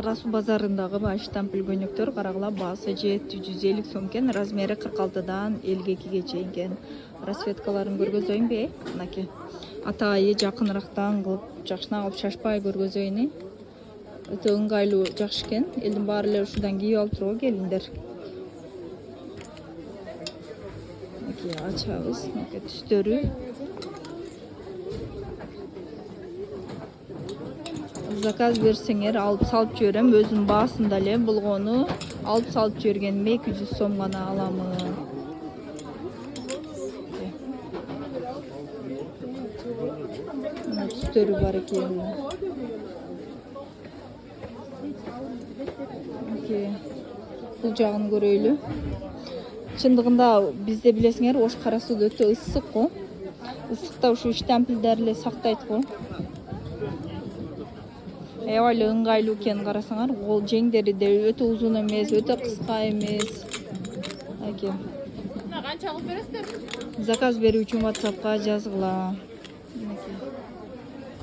Кара суу базарындагы баш штампель көйнөктөр карагыла баасы 750 сом экен, размери 46дан 52ге чейин экен. Расцветкаларын көргөзөйүнбү? Мынакей. Атайы жакынырактан кылып, жакшына кылып шашпай көргөзөйүн. Өтө ыңгайлуу, жакшы экен. Элдин баары эле ушудан кийип алып туруп келиңдер. Мынакей ачабыз, мынакей түстөрү. Заказ берсеңер алып салып жиберем, өзүнүн баасында эле болгону алып салып жибергениме 200 сом гана аламын. Мына түстөрү бар экен. Бул жагын көрөйлү. Чындыгында бизде билесиңер, Ош Кара Суу өтө ысык го. Ысыкта ушу штампелдер эле сактайт го. Аябай ыңгайлуу экен, карасаңар, кол жеңдери де өтө узун эмес, өтө кыска эмес. Аке. Канча алып бересиздер? Заказ берүү үчүн WhatsApp'ка жазгыла.